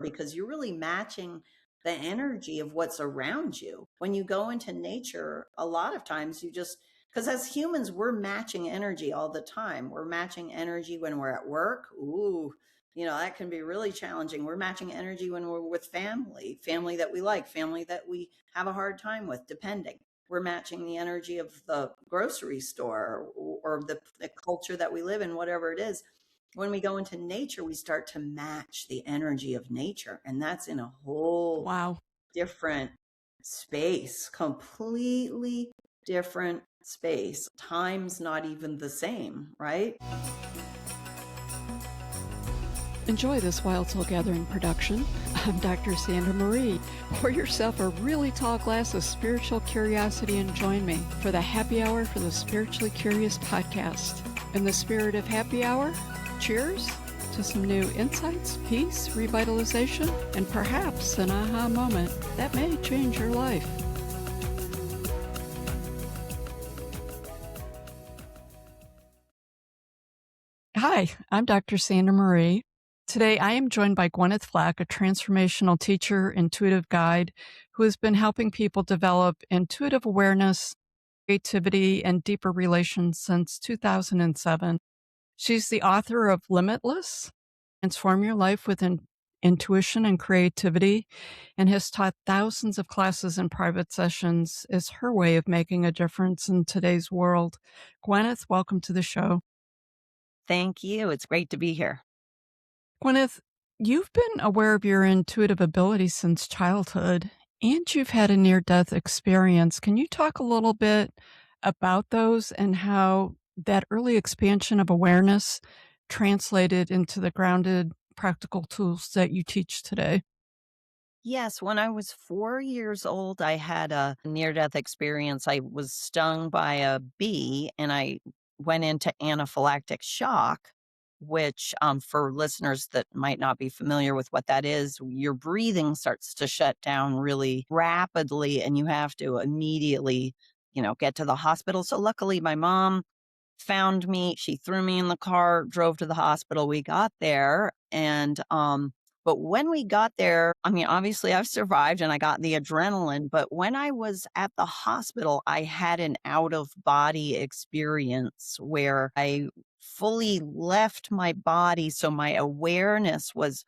because you're really matching the energy of what's around you. When you go into nature, a lot of times you just, because as humans, we're matching energy all the time. We're matching energy when we're at work. Ooh, that can be really challenging. We're matching energy when we're with family that we like, family that we have a hard time with, depending. We're matching the energy of the grocery store or the culture that we live in, whatever it is. When we go into nature, we start to match the energy of nature. And that's in a whole Wow. different space, completely different space. Time's not even the same, right? Enjoy this Wild Soul Gathering production. I'm Dr. Sandra Marie. Pour yourself a really tall glass of spiritual curiosity and join me for the Happy Hour for the Spiritually Curious podcast. In the spirit of happy hour, cheers to some new insights, peace, revitalization, and perhaps an aha moment that may change your life. Hi, I'm Dr. Sandra Marie. Today, I am joined by Gwyneth Flack, a transformational teacher, intuitive guide, who has been helping people develop intuitive awareness, creativity, and deeper relations since 2007. She's the author of Limitless, Transform Your Life with Intuition and Creativity, and has taught thousands of classes and private sessions as her way of making a difference in today's world. Gwyneth, welcome to the show. Thank you. It's great to be here. Gwyneth, you've been aware of your intuitive abilities since childhood, and you've had a near-death experience. Can you talk a little bit about those and how that early expansion of awareness translated into the grounded, practical tools that you teach today? Yes, when I was 4 years old, I had a near-death experience. I was stung by a bee, and I went into anaphylactic shock, which, for listeners that might not be familiar with what that is, your breathing starts to shut down really rapidly, and you have to immediately, get to the hospital. So luckily, my mom found me. She threw me in the car, drove to the hospital. We got there but when we got there, I mean, obviously I've survived and I got the adrenaline, but when I was at the hospital, I had an out of body experience where I fully left my body. So my awareness was,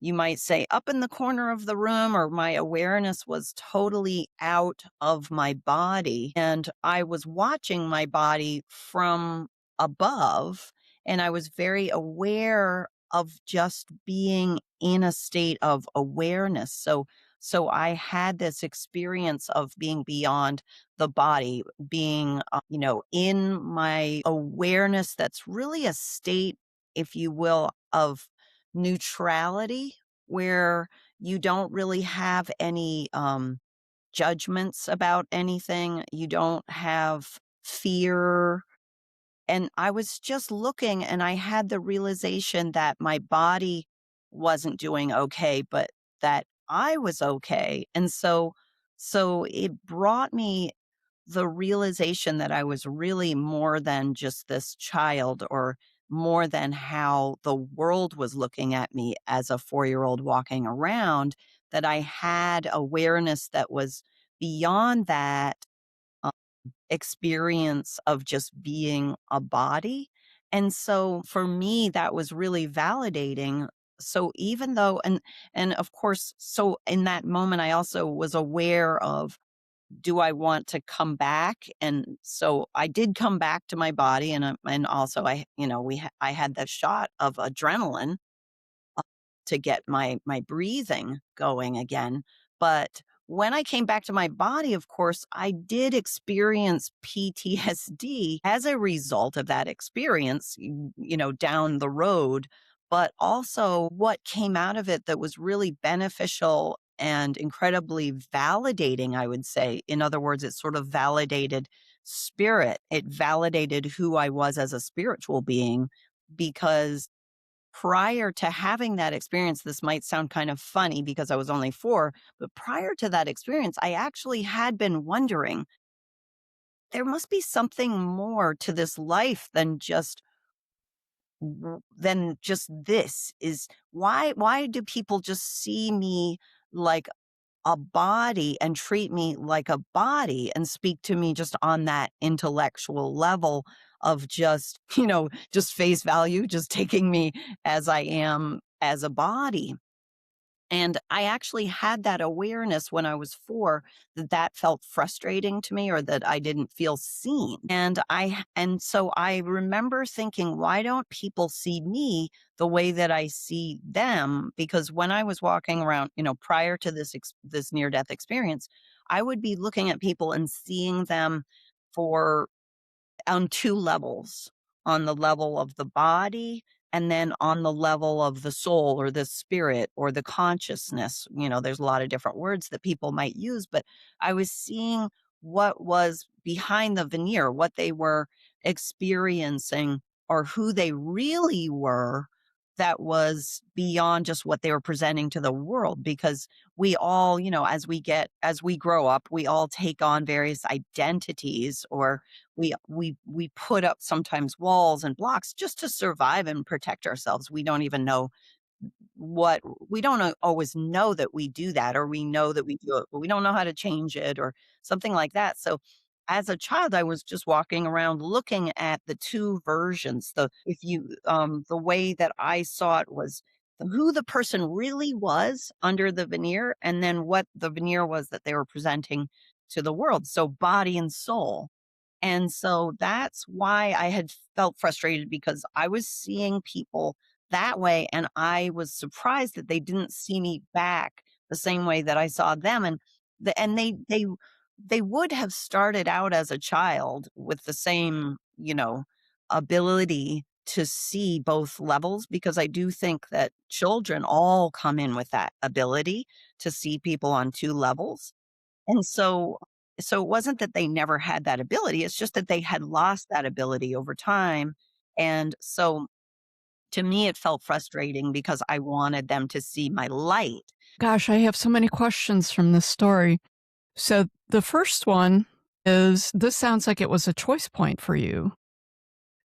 you might say, up in the corner of the room, or my awareness was totally out of my body. And I was watching my body from above, and I was very aware of just being in a state of awareness. So I had this experience of being beyond the body, being, in my awareness that's really a state, if you will, of neutrality, where you don't really have any judgments about anything. You don't have fear. And I was just looking, and I had the realization that my body wasn't doing okay, but that I was okay. And so it brought me the realization that I was really more than just this child, or more than how the world was looking at me as a 4-year-old walking around, that I had awareness that was beyond that um, experience of just being a body. And so for me, that was really validating. So even though, and of course, so in that moment, I also was aware of, do I want to come back? And so I did come back to my body, and also I had the shot of adrenaline to get my breathing going again. But when I came back to my body, of course, I did experience PTSD as a result of that experience, down the road. But also, what came out of it that was really beneficial and incredibly validating, I would say. In other words, it sort of validated spirit. It validated who I was as a spiritual being, because prior to having that experience, this might sound kind of funny because I was only 4, but prior to that experience, I actually had been wondering, there must be something more to this life than just then just this is why do people just see me like a body and treat me like a body and speak to me just on that intellectual level of just, just face value, just taking me as I am as a body. And I actually had that awareness when I was 4 that that felt frustrating to me or that I didn't feel seen. And so I remember thinking, why don't people see me the way that I see them? Because when I was walking around, prior to this near death experience, I would be looking at people and seeing them for on 2 levels, on the level of the body and then on the level of the soul or the spirit or the consciousness. There's a lot of different words that people might use, but I was seeing what was behind the veneer, what they were experiencing or who they really were that was beyond just what they were presenting to the world. Because we all, as we grow up, we all take on various identities, or we put up sometimes walls and blocks just to survive and protect ourselves. We don't even know what we don't always know that we do that, or we know that we do it, but we don't know how to change it or something like that. So as a child, I was just walking around looking at the 2 versions. The way that I saw it was who the person really was under the veneer, and then what the veneer was that they were presenting to the world. So body and soul. And so that's why I had felt frustrated, because I was seeing people that way and I was surprised that they didn't see me back the same way that I saw them. And they would have started out as a child with the same, ability to see both levels, because I do think that children all come in with that ability to see people on 2 levels. And so it wasn't that they never had that ability, it's just that they had lost that ability over time. And so to me, it felt frustrating because I wanted them to see my light. Gosh, I have so many questions from this story. So the first one is, this sounds like it was a choice point for you.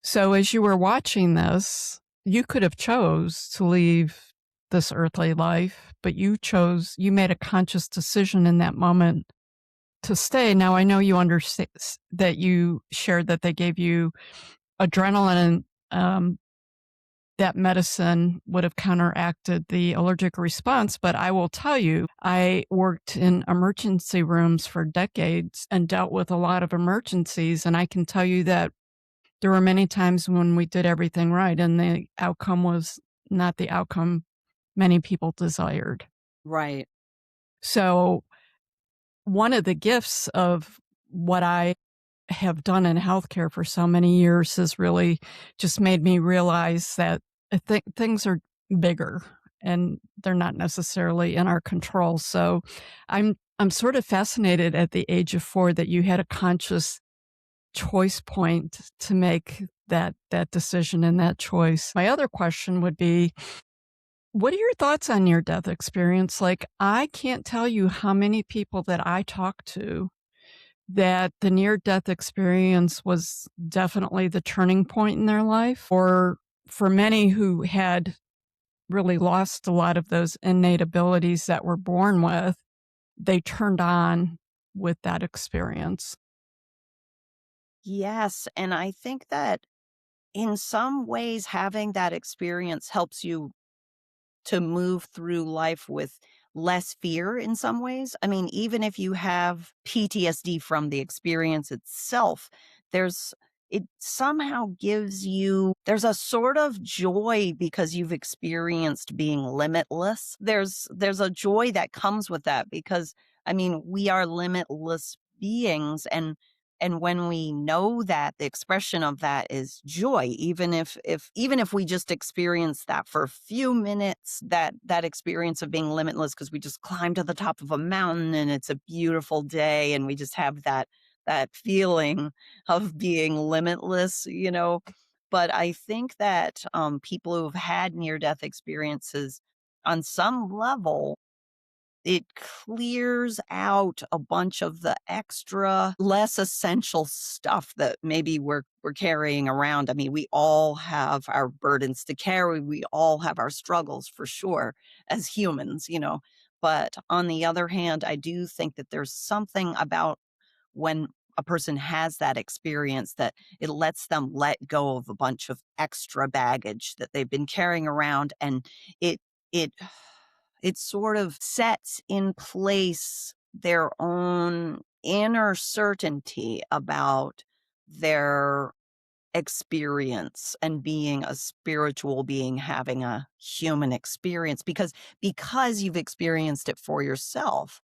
So as you were watching this, you could have chose to leave this earthly life, but you made a conscious decision in that moment to stay. Now I know you understand that you shared that they gave you adrenaline, that medicine would have counteracted the allergic response. But I will tell you, I worked in emergency rooms for decades and dealt with a lot of emergencies. And I can tell you that there were many times when we did everything right and the outcome was not the outcome many people desired. Right. So, one of the gifts of what I have done in healthcare for so many years has really just made me realize that things are bigger and they're not necessarily in our control. So, I'm sort of fascinated at the age of 4 that you had a conscious choice point to make that decision and that choice. My other question would be, what are your thoughts on near death experience? Like, I can't tell you how many people that I talk to that the near death experience was definitely the turning point in their life, or for many who had really lost a lot of those innate abilities that we're born with, they turned on with that experience. Yes. And I think that in some ways, having that experience helps you to move through life with less fear in some ways. I mean, even if you have PTSD from the experience itself, there's it somehow gives you there's a sort of joy because you've experienced being limitless. There's a joy that comes with that, because I mean, we are limitless beings, and when we know that, the expression of that is joy. Even if we just experience that for a few minutes, that experience of being limitless, because we just climb to the top of a mountain and it's a beautiful day and we just have that feeling of being limitless. But I think that people who've had near death experiences on some level it clears out a bunch of the extra, less essential stuff that maybe we're carrying around. I mean, we all have our burdens to carry. We all have our struggles for sure as humans, But on the other hand, I do think that there's something about when a person has that experience that it lets them let go of a bunch of extra baggage that they've been carrying around, and it it it sort of sets in place their own inner certainty about their experience and being a spiritual being having a human experience because you've experienced it for yourself,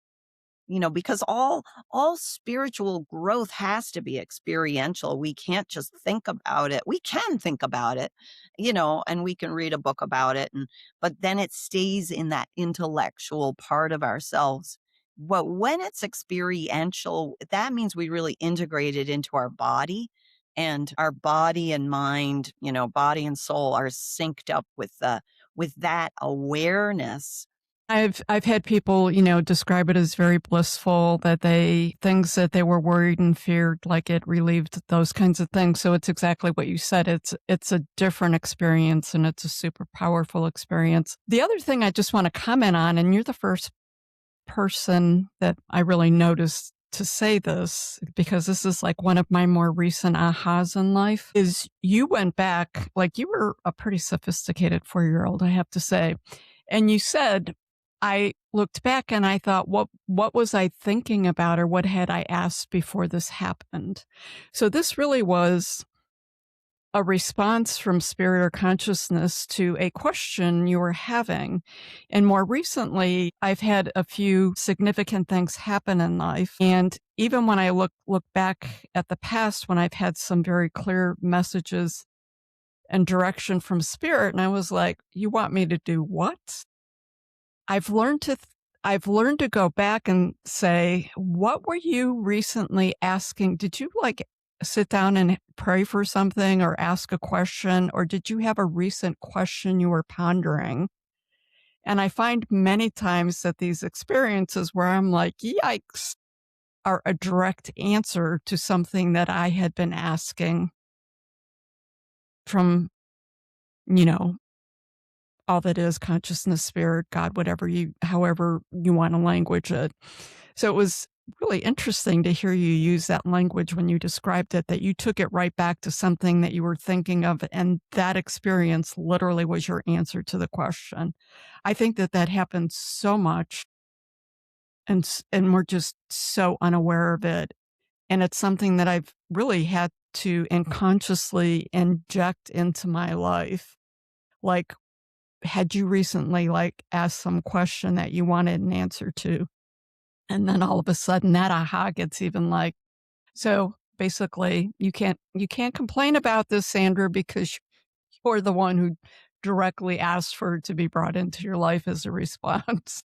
because all spiritual growth has to be experiential. We can't just think about it. We can think about it, and we can read a book about it, but then it stays in that intellectual part of ourselves. But when it's experiential, that means we really integrate it into our body, and our body and mind, body and soul are synced up with that awareness. I've had people, describe it as very blissful, that things that they were worried and feared, like it relieved those kinds of things. So it's exactly what you said. It's a different experience, and it's a super powerful experience. The other thing I just want to comment on, and you're the first person that I really noticed to say this, because this is like one of my more recent ahas in life, is you went back, like you were a pretty sophisticated 4-year-old, I have to say. And you said, I looked back and I thought, what was I thinking about, or what had I asked before this happened? So this really was a response from spirit or consciousness to a question you were having. And more recently, I've had a few significant things happen in life. And even when I look back at the past, when I've had some very clear messages and direction from spirit, and I was like, you want me to do what? I've learned to I've learned to go back and say, what were you recently asking? Did you like sit down and pray for something or ask a question, or did you have a recent question you were pondering? And I find many times that these experiences where I'm like, yikes, are a direct answer to something that I had been asking from, you know, all that is consciousness, spirit, God, however you want to language it. So it was really interesting to hear you use that language when you described it, that you took it right back to something that you were thinking of, and that experience literally was your answer to the question. I think that happens so much, and we're just so unaware of it. And it's something that I've really had to unconsciously inject into my life. Like, had you recently asked some question that you wanted an answer to? And then all of a sudden that aha gets even so basically you can't complain about this, Sandra, because you're the one who directly asked for it to be brought into your life as a response.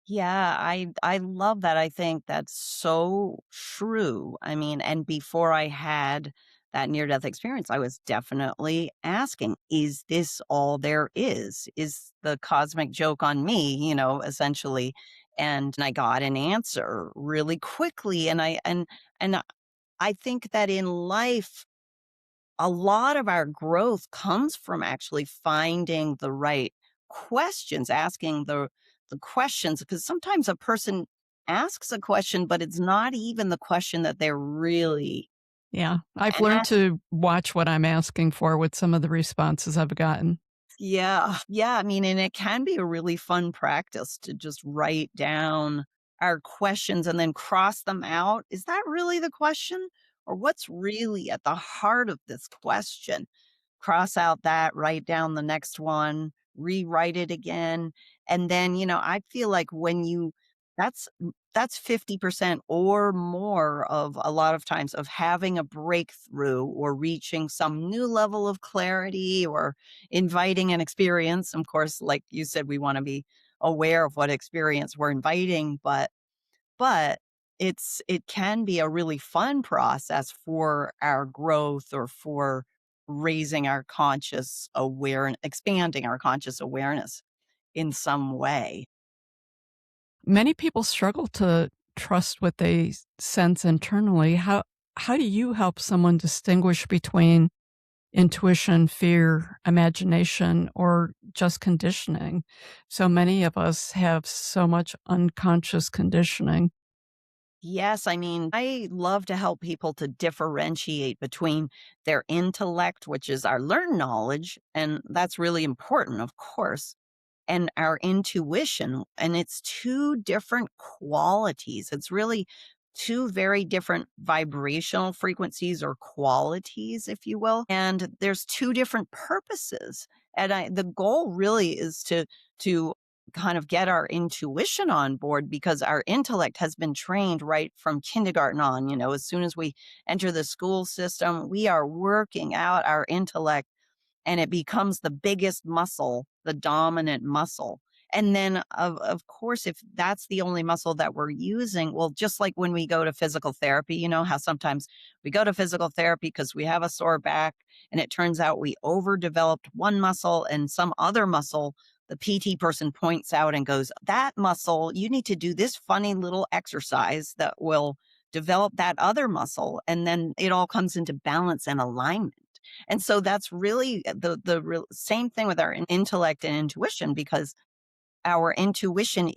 Yeah, I love that. I think that's so true. I mean, and before I had that near death experience, I was definitely asking, is this all there is? Is the cosmic joke on me, essentially? And I got an answer really quickly. And I think that in life a lot of our growth comes from actually finding the right questions, asking the questions, because sometimes a person asks a question, but it's not even the question that they're really Yeah, I've learned asking. to watch what I'm asking for with some of the responses I've gotten. Yeah. Yeah. I mean, and it can be a really fun practice to just write down our questions and then cross them out. Is that really the question? Or what's really at the heart of this question? Cross out that, write down the next one, rewrite it again. And then, I feel like when that's 50% or more of a lot of times of having a breakthrough or reaching some new level of clarity or inviting an experience. Of course, like you said, we want to be aware of what experience we're inviting, but it can be a really fun process for our growth or for raising our conscious awareness, expanding our conscious awareness in some way. Many people struggle to trust what they sense internally. How do you help someone distinguish between intuition, fear, imagination, or just conditioning? So many of us have so much unconscious conditioning. Yes, I mean, I love to help people to differentiate between their intellect, which is our learned knowledge, and that's really important, of course, and our intuition. And it's two different qualities. It's really two very different vibrational frequencies or qualities, if you will. And there's two different purposes. And the goal really is to kind of get our intuition on board because our intellect has been trained right from kindergarten on. As soon as we enter the school system, we are working out our intellect and it becomes the biggest muscle, the dominant muscle. And then of course, if that's the only muscle that we're using, well, just like when we go to physical therapy, how sometimes we go to physical therapy because we have a sore back and it turns out we overdeveloped one muscle and some other muscle, the PT person points out and goes, that muscle, you need to do this funny little exercise that will develop that other muscle. And then it all comes into balance and alignment. And so that's really the real same thing with our intellect and intuition because our intuition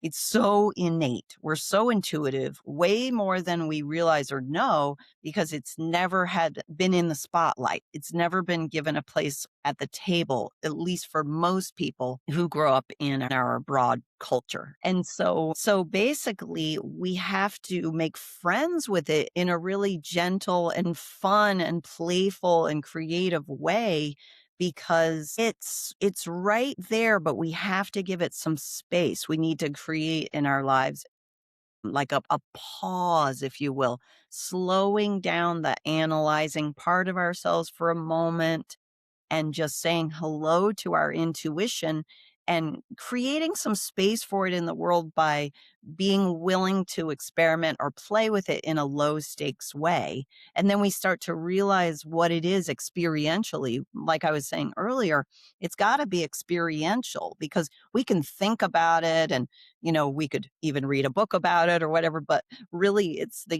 it's so innate. We're so intuitive, way more than we realize or know because it's never had been in the spotlight. It's never been given a place at the table, at least for most people who grow up in our broad culture. And so basically we have to make friends with it in a really gentle and fun and playful and creative way because it's right there, but we have to give it some space. We need to create in our lives like a pause, if you will, slowing down the analyzing part of ourselves for a moment and just saying hello to our intuition and creating some space for it in the world by being willing to experiment or play with it in a low stakes way. And then we start to realize what it is experientially. Like I was saying earlier, it's got to be experiential because we can think about it and, we could even read a book about it or whatever, but really it's the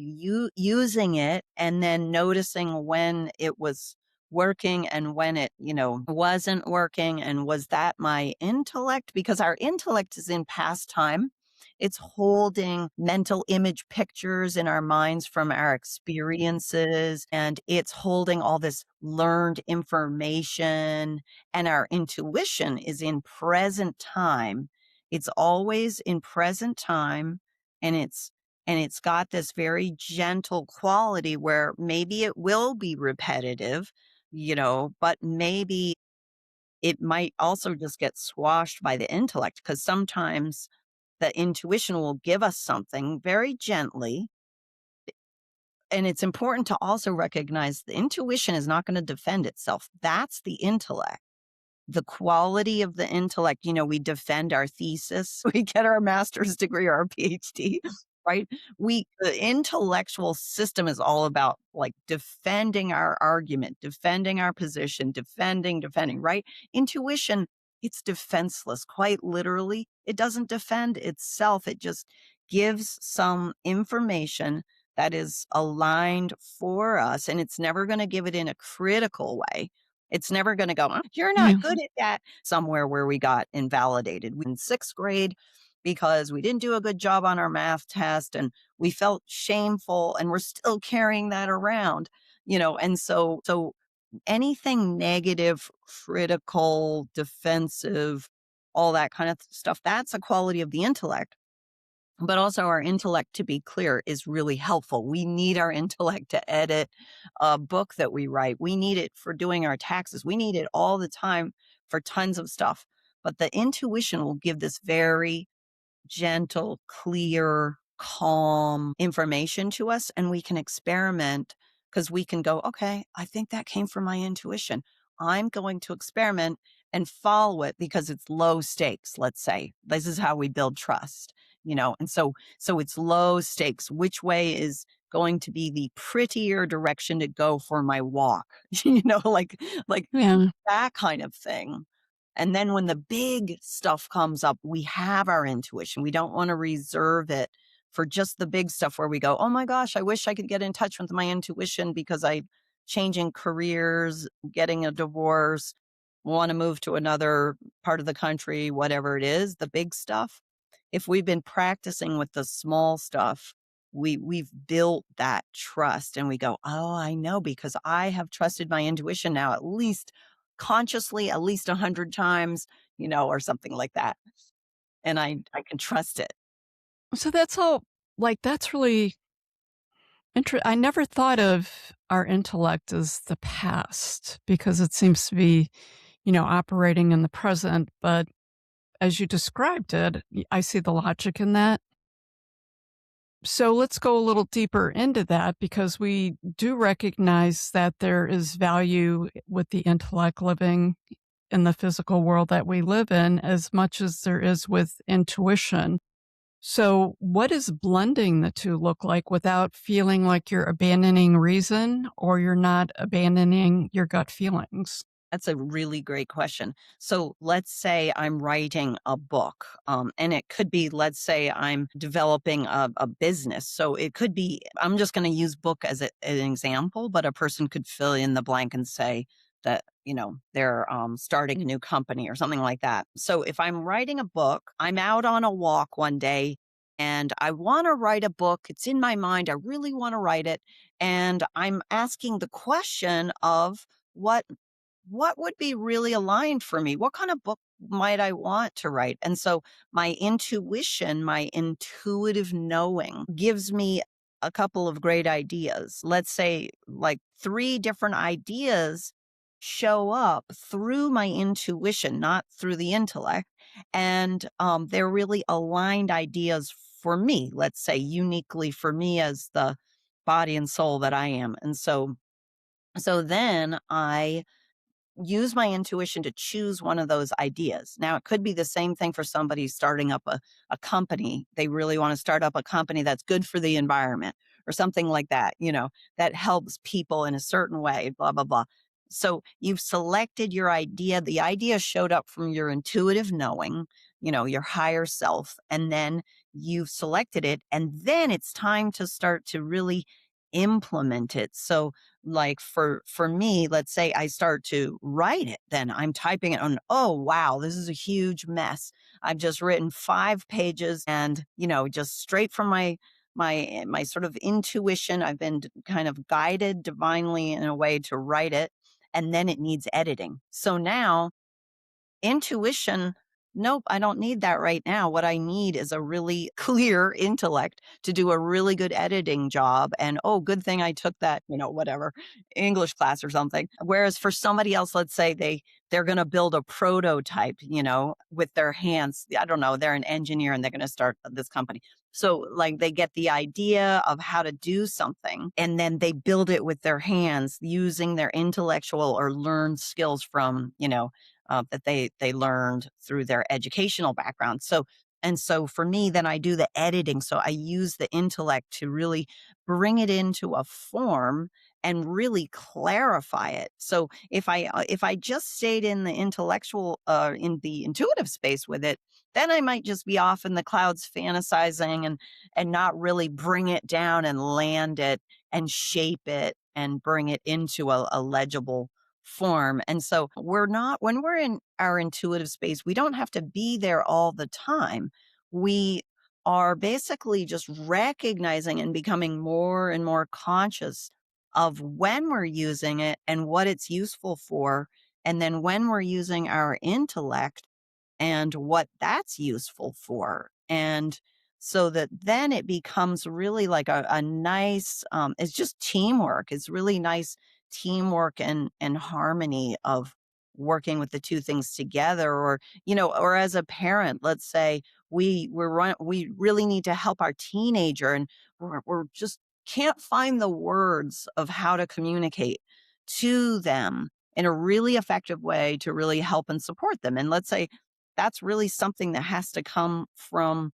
using it and then noticing when it was working and when it, wasn't working. And was that my intellect? Because our intellect is in past time. It's holding mental image pictures in our minds from our experiences, and it's holding all this learned information. And our intuition is in present time. It's always in present time, and it's got this very gentle quality where maybe it will be repetitive, but maybe it might also just get squashed by the intellect because sometimes the intuition will give us something very gently. And it's important to also recognize the intuition is not going to defend itself. That's the intellect. The quality of the intellect, we defend our thesis, we get our master's degree or our PhD, right? The intellectual system is all about like defending our argument, defending our position, defending, right? Intuition, it's defenseless, quite literally. It doesn't defend itself. It just gives some information that is aligned for us. And it's never going to give it in a critical way. It's never gonna go, "You're not Yeah. good at that," somewhere where we got invalidated. In 6th grade because we didn't do a good job on our math test, and we felt shameful, and we're still carrying that around, and so anything negative, critical, defensive, all that kind of stuff, that's a quality of the intellect. But also our intellect, to be clear, is really helpful. We need our intellect to edit a book that we write. We need it for doing our taxes. We need it all the time for tons of stuff. But the intuition will give this very gentle, clear, calm information to us, and we can experiment because we can go, okay, I think that came from my intuition. I'm going to experiment and follow it because it's low stakes. Let's say this is how we build trust, and so it's low stakes. Which way is going to be the prettier direction to go for my walk? Like Yeah. that kind of thing. And then when the big stuff comes up, we have our intuition. We don't want to reserve it for just the big stuff where we go, oh my gosh, I wish I could get in touch with my intuition because I'm changing careers, getting a divorce, want to move to another part of the country, whatever it is, the big stuff. If we've been practicing with the small stuff, we've built that trust and we go, oh, I know because I have trusted my intuition now at least consciously at least 100 times, or something like that. And I can trust it. So that's all like, that's really I never thought of our intellect as the past because it seems to be, operating in the present, but as you described it, I see the logic in that. So let's go a little deeper into that because we do recognize that there is value with the intellect living in the physical world that we live in as much as there is with intuition. So, what does blending the two look like without feeling like you're abandoning reason or you're not abandoning your gut feelings? That's a really great question. So let's say I'm writing a book, and it could be, let's say I'm developing a business. So it could be, I'm just going to use book as an example, but a person could fill in the blank and say that, they're starting a new company or something like that. So if I'm writing a book, I'm out on a walk one day and I want to write a book. It's in my mind. I really want to write it. And I'm asking the question of, what would be really aligned for me? What kind of book might I want to write? And so my intuition, my intuitive knowing gives me a couple of great ideas. Let's say like 3 different ideas show up through my intuition, not through the intellect. And they're really aligned ideas for me, let's say uniquely for me as the body and soul that I am. And so then I use my intuition to choose one of those ideas. Now, it could be the same thing for somebody starting up a company. They really want to start up a company that's good for the environment or something like that, that helps people in a certain way, blah, blah, blah. So you've selected your idea. The idea showed up from your intuitive knowing, your higher self, and then you've selected it. And then it's time to start to really implement it. So like for me, let's say I start to write it, then I'm typing it on, oh wow, this is a huge mess. I've just written 5 pages and, just straight from my sort of intuition. I've been kind of guided divinely in a way to write it. And then it needs editing. So now intuition, nope, I don't need that right now. What I need is a really clear intellect to do a really good editing job. And oh, good thing I took that, whatever, English class or something. Whereas for somebody else, let's say they're going to build a prototype, with their hands. I don't know, they're an engineer and they're going to start this company. So like they get the idea of how to do something and then they build it with their hands using their intellectual or learned skills from, that they learned through their educational background. So for me, then I do the editing. So I use the intellect to really bring it into a form and really clarify it. So if I just stayed in the intellectual, in the intuitive space with it, then I might just be off in the clouds fantasizing and not really bring it down and land it and shape it and bring it into a legible form. And so when we're in our intuitive space, we don't have to be there all the time. We are basically just recognizing and becoming more and more conscious of when we're using it and what it's useful for. And then when we're using our intellect and what that's useful for. And so that then it becomes really like a nice, it's just teamwork. It's really nice teamwork and harmony of working with the two things together. Or, or as a parent, let's say we really need to help our teenager and we're just can't find the words of how to communicate to them in a really effective way to really help and support them. And let's say that's really something that has to come from,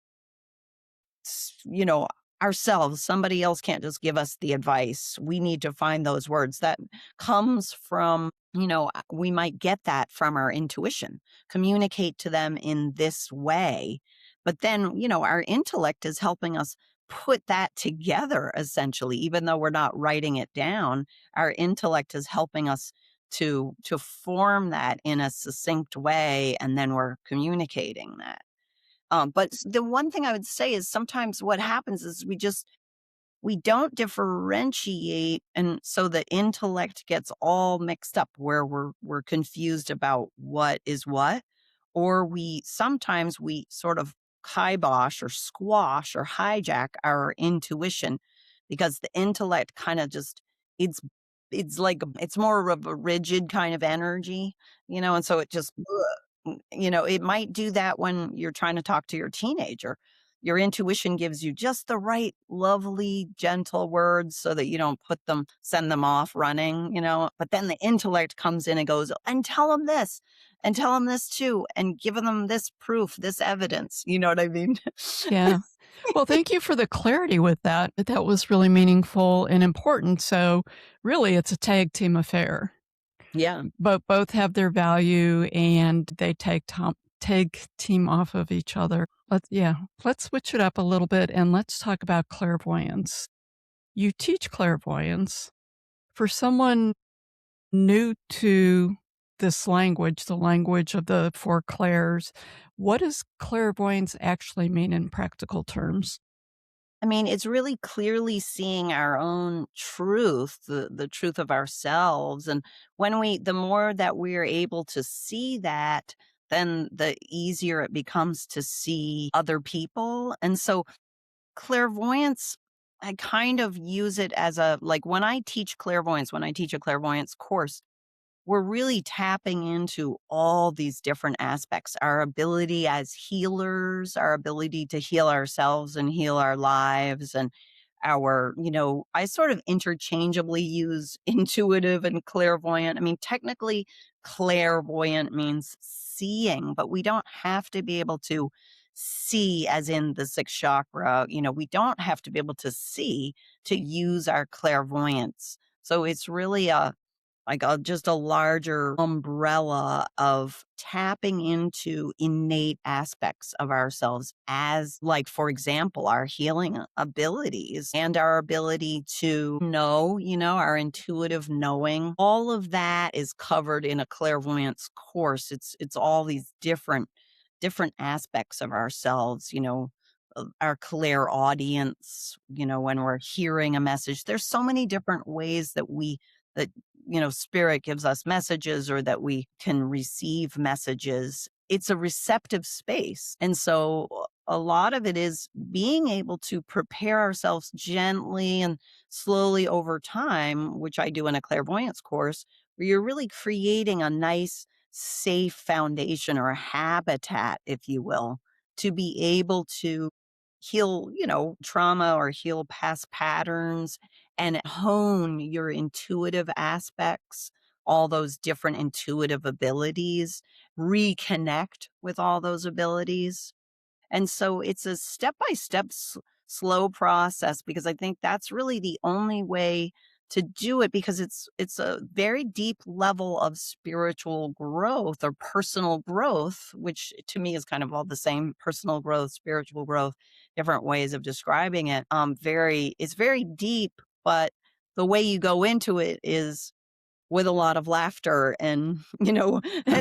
ourselves. Somebody else can't just give us the advice. We need to find those words that comes from we might get that from our intuition, communicate to them in this way. But then, our intellect is helping us put that together essentially, even though we're not writing it down. Our intellect is helping us to form that in a succinct way, and then we're communicating that. But the one thing I would say is sometimes what happens is we don't differentiate, and so the intellect gets all mixed up where we're confused about what is what, or we sometimes we sort of kibosh or squash or hijack our intuition because the intellect kind of just it's it's like it's more of a rigid kind of energy, and so it just it might do that when you're trying to talk to your teenager. Your intuition gives you just the right lovely, gentle words so that you don't send them off running. But then the intellect comes in and goes, and tell them this, and tell them this too, and give them this proof, this evidence. You know what I mean? Yeah. Well, thank you for the clarity with that. That was really meaningful and important. So, really, it's a tag team affair. Yeah. But both have their value and they tag team off of each other. Let's switch it up a little bit and let's talk about clairvoyance. You teach clairvoyance. For someone new to this language, the language of the four clairs, what does clairvoyance actually mean in practical terms? I mean, it's really clearly seeing our own truth, the truth of ourselves. And the more that we're able to see that, then the easier it becomes to see other people. And so clairvoyance, I kind of use it as like when I teach clairvoyance, when I teach a clairvoyance course, we're really tapping into all these different aspects, our ability as healers, our ability to heal ourselves and heal our lives, and I sort of interchangeably use intuitive and clairvoyant. I mean, technically, clairvoyant means seeing, but we don't have to be able to see as in the sixth chakra. We don't have to be able to see to use our clairvoyance. So it's really just a larger umbrella of tapping into innate aspects of ourselves as, like, for example, our healing abilities and our ability to know, our intuitive knowing. All of that is covered in a clairvoyance course. It's all these different aspects of ourselves, our clairaudience, when we're hearing a message. There's so many different ways that spirit gives us messages, or that we can receive messages. It's a receptive space. And so a lot of it is being able to prepare ourselves gently and slowly over time, which I do in a clairvoyance course, where you're really creating a nice, safe foundation or a habitat, if you will, to be able to heal, trauma or heal past patterns and hone your intuitive aspects, all those different intuitive abilities, reconnect with all those abilities. And so it's a step by step, slow process, because I think that's really the only way to do it, because it's a very deep level of spiritual growth or personal growth, which to me is kind of all the same: personal growth, spiritual growth, different ways of describing it. It's very deep, but the way you go into it is with a lot of laughter and, and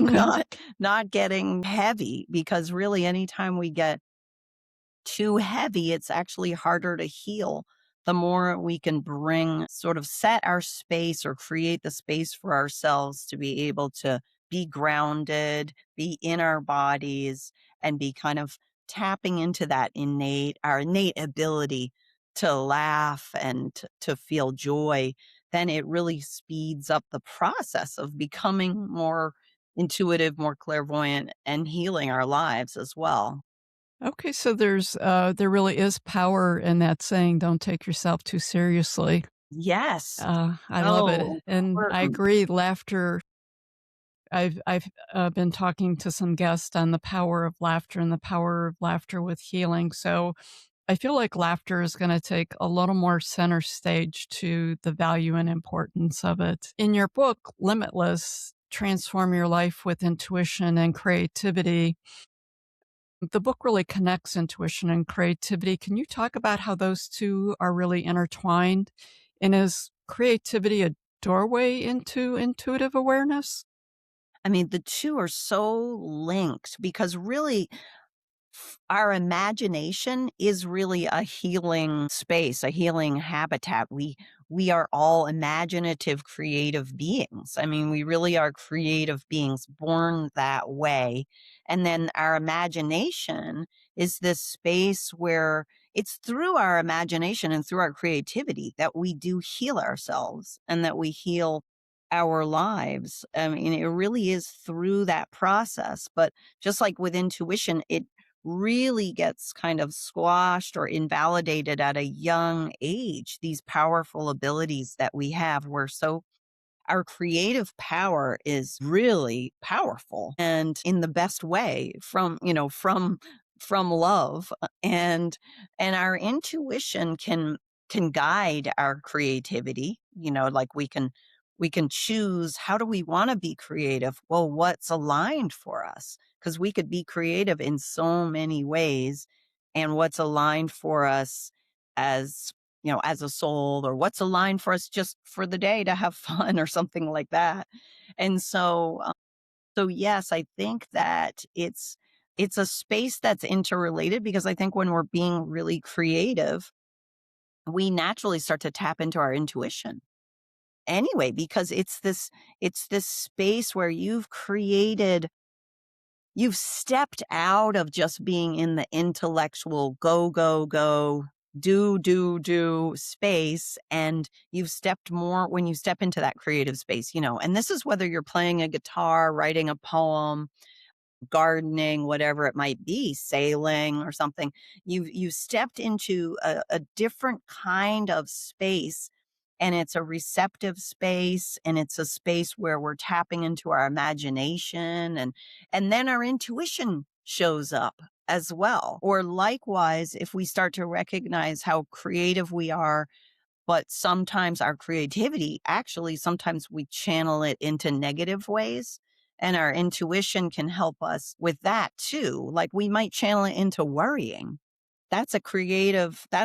Okay. not getting heavy, because really anytime we get too heavy, it's actually harder to heal. The more we can sort of set our space or create the space for ourselves to be able to be grounded, be in our bodies, and be kind of tapping into our innate ability to laugh and to feel joy, then it really speeds up the process of becoming more intuitive, more clairvoyant, and healing our lives as well. Okay, so there really is power in that saying, "Don't take yourself too seriously." Yes. I love it, So and I important. agree, laughter I've been talking to some guests on the power of laughter and the power of laughter with healing, so I feel like laughter is going to take a little more center stage to the value and importance of it. In your book, Limitless, Transform Your Life with Intuition and Creativity, the book really connects intuition and creativity. Can you talk about how those two are really intertwined? And is creativity a doorway into intuitive awareness? I mean, the two are so linked because really our imagination is really a healing space, a healing habitat. We are all imaginative, creative beings. I mean, we really are creative beings born that way. And then our imagination is this space where it's through our imagination and through our creativity that we do heal ourselves and that we heal our lives. I mean, it really is through that process. But just like with intuition, it really gets kind of squashed or invalidated at a young age. These powerful abilities that we have, our creative power is really powerful and in the best way from love, and our intuition can guide our creativity. Like we can choose, how do we want to be creative? Well, what's aligned for us? Because we could be creative in so many ways, and what's aligned for us as as a soul, or what's aligned for us just for the day to have fun or something like that. And so yes, I think that it's a space that's interrelated, because I think when we're being really creative, we naturally start to tap into our intuition anyway, because it's this space where you've stepped out of just being in the intellectual go, go, go, do space. And you've stepped more when you step into that creative space, and this is whether you're playing a guitar, writing a poem, gardening, whatever it might be, sailing or something. You've stepped into a different kind of space, and it's a receptive space, and it's a space where we're tapping into our imagination, and then our intuition shows up as well. Or likewise, if we start to recognize how creative we are, but sometimes our creativity, actually, sometimes we channel it into negative ways. And our intuition can help us with that too. Like we might channel it into worrying. That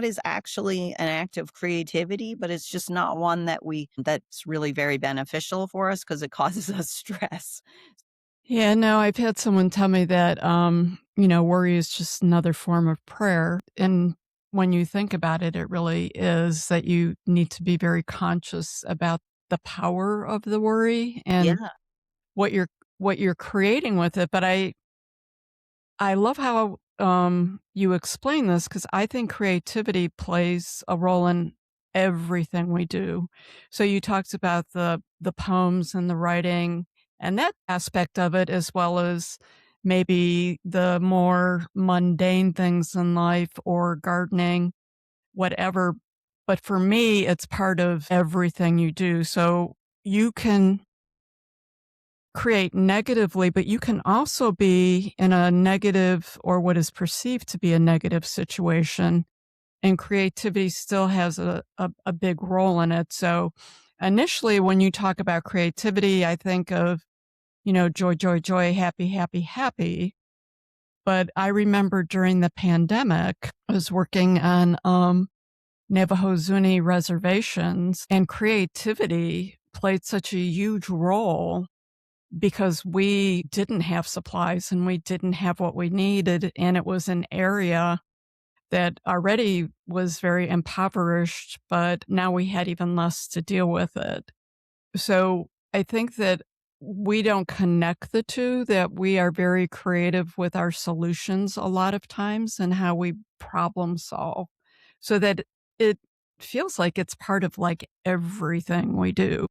is actually an act of creativity, but it's just not one that's really very beneficial for us because it causes us stress. Yeah, no, I've had someone tell me that, worry is just another form of prayer. And when you think about it, it really is that you need to be very conscious about the power of the worry and Yeah. what you're what you're creating with it. But I love how you explain this, because I think creativity plays a role in everything we do. So you talked about the poems and the writing and that aspect of it, as well as maybe the more mundane things in life or gardening, whatever. But for me, it's part of everything you do. So you can create negatively, but you can also be in a negative or what is perceived to be a negative situation, and creativity still has a big role in it. So initially, when you talk about creativity, I think of, joy, joy, joy, happy, happy, happy. But I remember during the pandemic, I was working on Navajo Zuni reservations, and creativity played such a huge role because we didn't have supplies and we didn't have what we needed. And it was an area that already was very impoverished, but now we had even less to deal with it. So I think that we don't connect the two, that we are very creative with our solutions a lot of times and how we problem solve, so that it feels like it's part of like everything we do.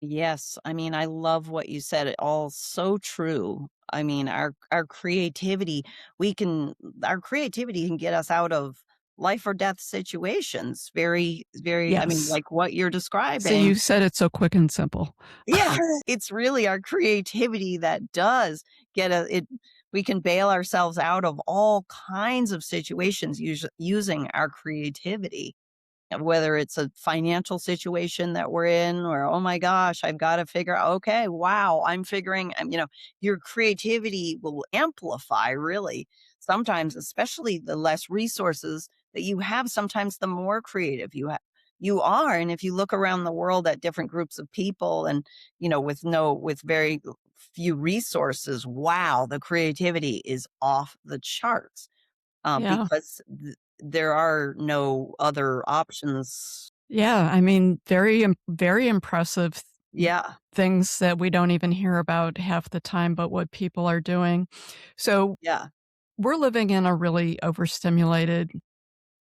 Yes, I mean, I love what you said. It all so true. I mean, our creativity, we can our creativity can get us out of life or death situations. Very, very, I mean, Yes. like what you're So describing. you said it so quick and simple. Yeah, it's really our creativity that does get a it We can bail ourselves out of all kinds of situations using our creativity, whether it's a financial situation that we're in, or oh my gosh, I've got to figure out, okay, wow, I'm figuring, your creativity will amplify really sometimes, especially the less resources that you have, sometimes the more creative you are. And if you look around the world at different groups of people and, with very few resources, wow, the creativity is off the charts, Yeah. because there are no other options. Yeah, I mean, very impressive Yeah, things that we don't even hear about half the time, but what people are doing. So, yeah. we're living in a really overstimulated,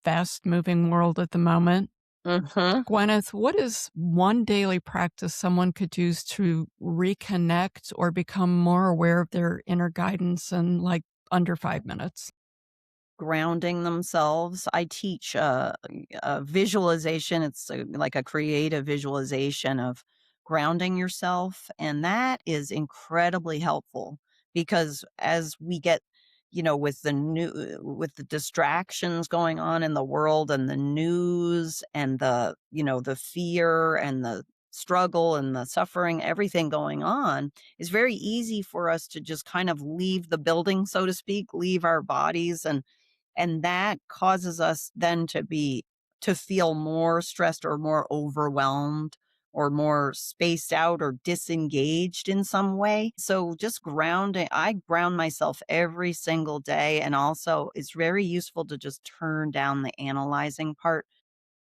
fast-moving world at the moment. Mhm. Gwyneth, what is one daily practice someone could use to reconnect or become more aware of their inner guidance in, like, under 5 minutes? Grounding themselves. I teach a visualization. It's like a creative visualization of grounding yourself. And that is incredibly helpful because as we get, with the distractions going on in the world and the news and the fear and the struggle and the suffering, everything going on, it's very easy for us to just kind of leave the building, so to speak, leave our bodies, and that causes us then to feel more stressed or more overwhelmed or more spaced out or disengaged in some way. So just grounding, I ground myself every single day. And also it's very useful to just turn down the analyzing part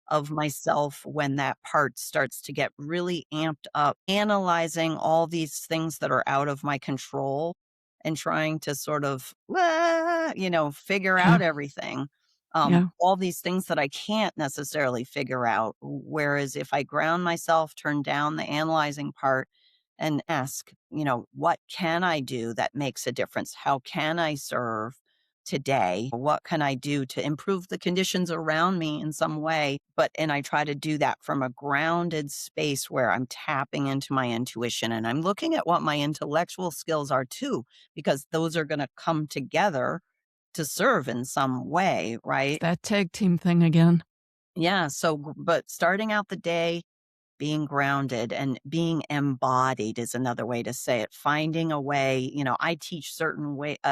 of myself when that part starts to get really amped up, analyzing all these things that are out of my control and trying to sort of, figure out everything. Yeah. All these things that I can't necessarily figure out. Whereas if I ground myself, turn down the analyzing part, and ask, what can I do that makes a difference? How can I serve today? What can I do to improve the conditions around me in some way? And I try to do that from a grounded space where I'm tapping into my intuition and I'm looking at what my intellectual skills are too, because those are going to come together to serve in some way, It's right? that tag team thing again. Yeah. But starting out the day, being grounded and being embodied is another way to say it. Finding a way, I teach a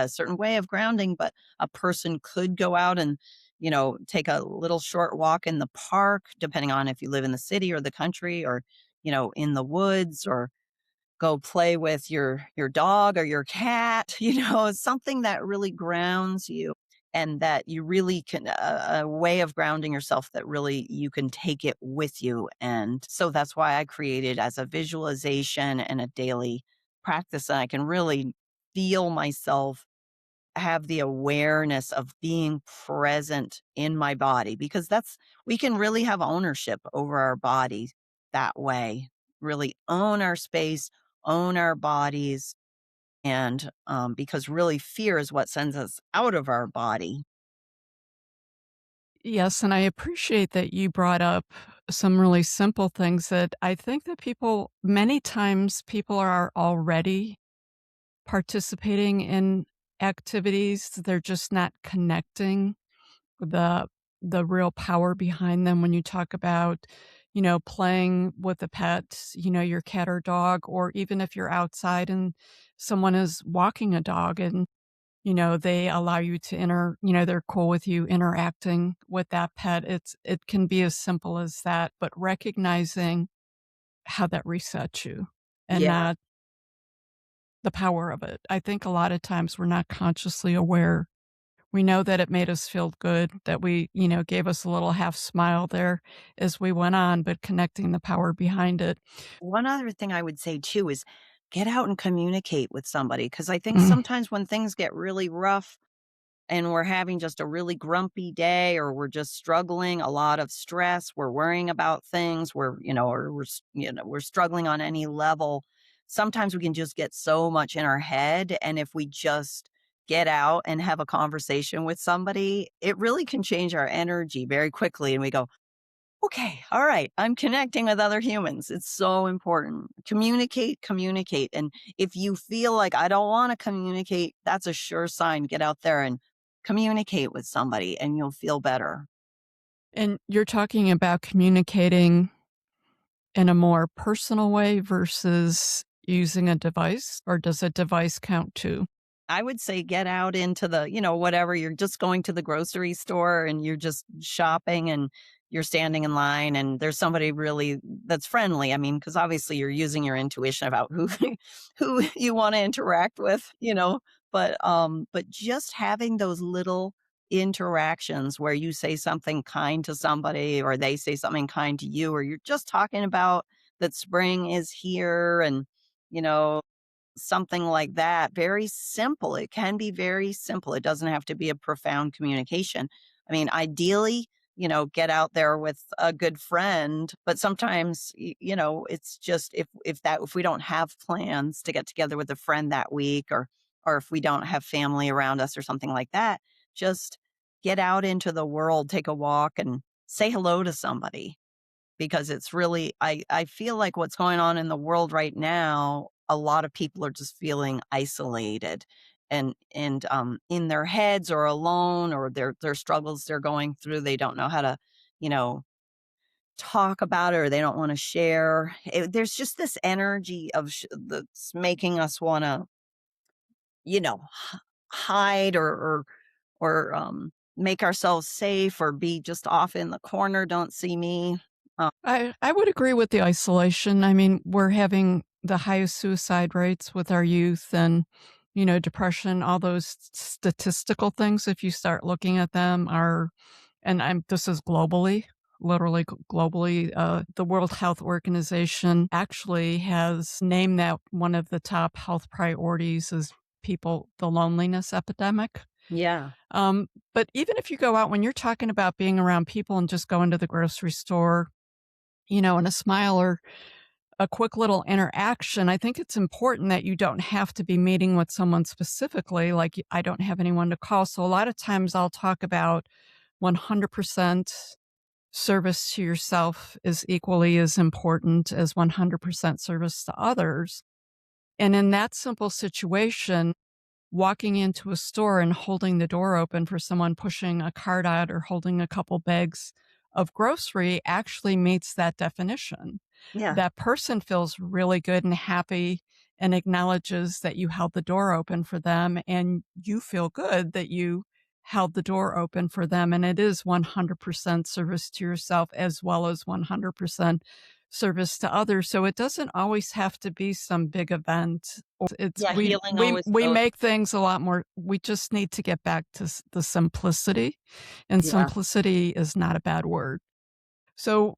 certain way of grounding, but a person could go out and, take a little short walk in the park, depending on if you live in the city or the country or, in the woods, or go play with your dog or your cat, something that really grounds you and that you really can a way of grounding yourself that really you can take it with you. And so that's why I created as a visualization and a daily practice, and I can really feel myself have the awareness of being present in my body, because that's we can really have ownership over our body that way, really own our space, own our bodies. And because really fear is what sends us out of our body. Yes, and I appreciate that you brought up some really simple things that I think that people many times people are already participating in activities, they're just not connecting the the real power behind them when you talk about, playing with a pet, your cat or dog, or even if you're outside and someone is walking a dog and, they allow you to they're cool with you interacting with that pet. It can be as simple as that, but recognizing how that resets you and Yeah. not the power of it. I think a lot of times we're not consciously aware. We know that it made us feel good, that we, gave us a little half smile there as we went on, but connecting the power behind it. One other thing I would say too is get out and communicate with somebody, because I think Mm, sometimes when things get really rough and we're having just a really grumpy day, or we're just struggling, a lot of stress, we're worrying about things, or we're struggling on any level. Sometimes we can just get so much in our head. And if we just get out and have a conversation with somebody, it really can change our energy very quickly. And we go, okay, all right, I'm connecting with other humans. It's so important. Communicate, communicate. And if you feel like I don't want to communicate, that's a sure sign. Get out there and communicate with somebody and you'll feel better. And you're talking about communicating in a more personal way versus using a device, or does a device count too? I would say get out into whatever, you're just going to the grocery store and you're just shopping and you're standing in line and there's somebody really that's friendly. I mean, because obviously you're using your intuition about who who you want to interact with. But just having those little interactions where you say something kind to somebody or they say something kind to you, or you're just talking about that spring is here and you know something like that. Very simple. It can be very simple. It doesn't have to be a profound communication. I mean, ideally, get out there with a good friend, but sometimes, it's just if we don't have plans to get together with a friend that week or if we don't have family around us or something like that, just get out into the world, take a walk and say hello to somebody because it's really I feel like what's going on in the world right now, a lot of people are just feeling isolated and in their heads or alone or their struggles they're going through. They don't know how to, you know, talk about it or they don't want to share. There's just this energy of that's making us want to, hide or make ourselves safe or be just off in the corner, don't see me. I would agree with the isolation. I mean, we're having the highest suicide rates with our youth and, depression, all those statistical things, if you start looking at them, are, and this is globally, literally globally. The World Health Organization actually has named that one of the top health priorities is the loneliness epidemic. Yeah. But even if you go out, when you're talking about being around people and just going to the grocery store, and a smile or a quick little interaction, I think it's important that you don't have to be meeting with someone specifically. Like, I don't have anyone to call. So a lot of times I'll talk about 100% service to yourself is equally as important as 100% service to others. And in that simple situation, walking into a store and holding the door open for someone pushing a cart out or holding a couple bags of grocery actually meets that definition. Yeah. That person feels really good and happy and acknowledges that you held the door open for them, and you feel good that you held the door open for them. And it is 100% service to yourself as well as 100% service to others. So it doesn't always have to be some big event. It's Yeah, we healing we always we goes. make things a lot more. We just need to get back to the simplicity, and Yeah. simplicity is not a bad word. So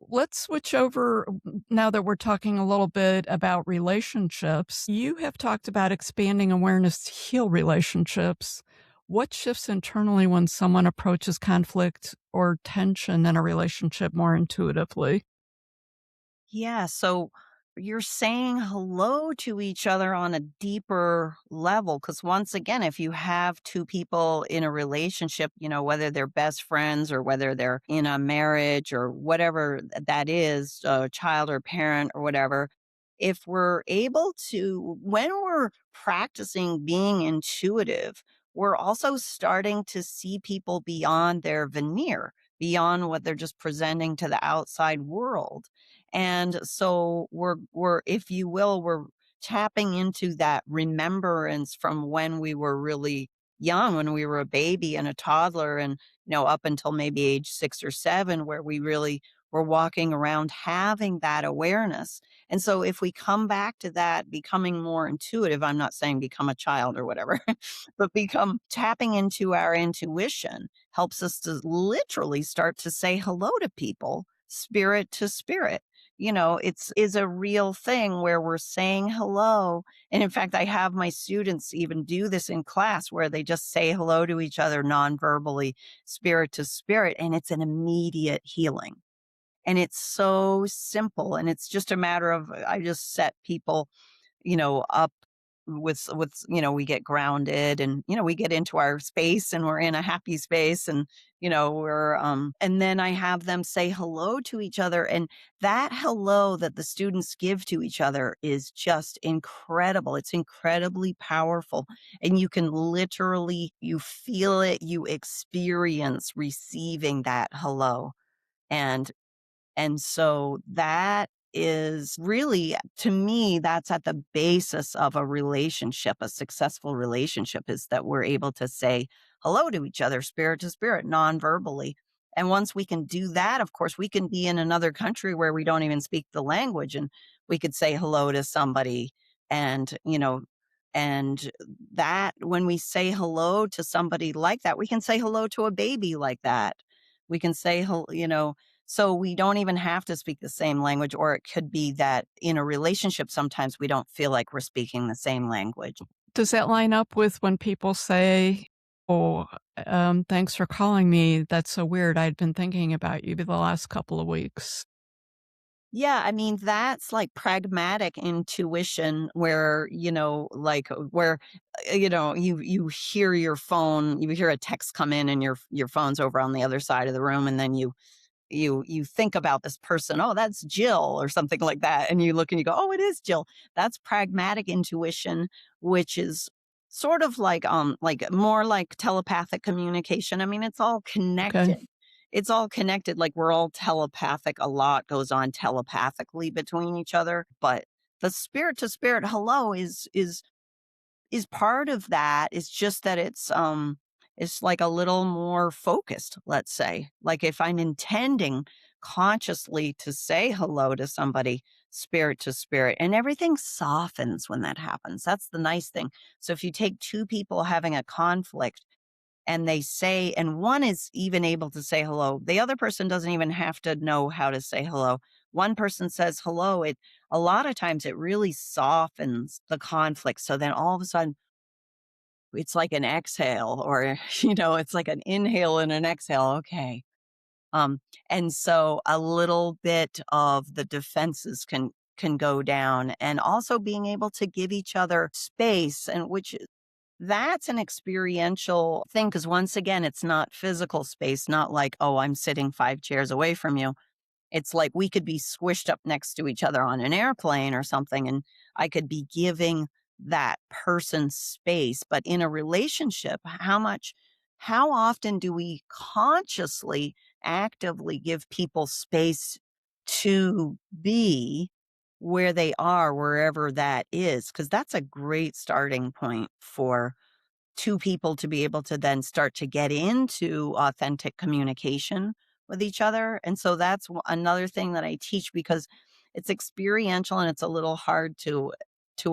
let's switch over now that we're talking a little bit about relationships. You have talked about expanding awareness to heal relationships. What shifts internally when someone approaches conflict or tension in a relationship more intuitively? Yeah, so you're saying hello to each other on a deeper level. Because once again, if you have two people in a relationship, whether they're best friends or whether they're in a marriage or whatever that is, a child or parent or whatever, if we're able to, when we're practicing being intuitive, we're also starting to see people beyond their veneer, beyond what they're just presenting to the outside world. And so we're if you will, we're tapping into that remembrance from when we were really young, when we were a baby and a toddler and up until maybe age 6 or 7 where we really were walking around having that awareness. And so if we come back to that becoming more intuitive, I'm not saying become a child or whatever, but become tapping into our intuition helps us to literally start to say hello to people, spirit to spirit. It's is a real thing where we're saying hello. And in fact, I have my students even do this in class where they just say hello to each other non-verbally, spirit to spirit, and it's an immediate healing. And it's so simple. And it's just a matter of I just set people, up we get grounded, and we get into our space, and we're in a happy space, and we're and then I have them say hello to each other, and that hello that the students give to each other is just incredible. It's incredibly powerful, and you can literally, you feel it, you experience receiving that hello. And so that is really, to me, that's at the basis of a relationship, a successful relationship, is that we're able to say hello to each other, spirit to spirit, non-verbally. And once we can do that, of course, we can be in another country where we don't even speak the language, and we could say hello to somebody. And, and that, when we say hello to somebody like that, we can say hello to a baby like that. We can say, so we don't even have to speak the same language, or it could be that in a relationship, sometimes we don't feel like we're speaking the same language. Does that line up with when people say, "Oh, thanks for calling me. That's so weird. I'd been thinking about you the last couple of weeks." Yeah, I mean, that's like pragmatic intuition where, where, you hear your phone, you hear a text come in, and your phone's over on the other side of the room, and then you think about this person, oh, that's Jill or something like that, and you look and you go, oh, it is Jill. That's pragmatic intuition, which is sort of like more like telepathic communication. I mean, it's all Okay. connected. It's all connected. Like, we're all telepathic. A lot goes on telepathically between each other, but the spirit to spirit hello is part of that. It's just that it's like a little more focused, let's say. Like, if I'm intending consciously to say hello to somebody, spirit to spirit, and everything softens when that happens. That's the nice thing. So if you take two people having a conflict, and they say, and one is even able to say hello, the other person doesn't even have to know how to say hello. One person says hello, it a lot of times it really softens the conflict. So then all of a sudden, it's like an exhale, or, it's like an inhale and an exhale. Okay. Um, and so a little bit of the defenses can go down, and also being able to give each other space, and that's an experiential thing, because once again, it's not physical space, not like, oh, I'm sitting 5 chairs away from you. It's like we could be squished up next to each other on an airplane or something, and I could be giving that person space. But in a relationship, how often do we consciously, actively give people space to be where they are, wherever that is? Because that's a great starting point for two people to be able to then start to get into authentic communication with each other. And so that's another thing that I teach, because it's experiential and it's a little hard to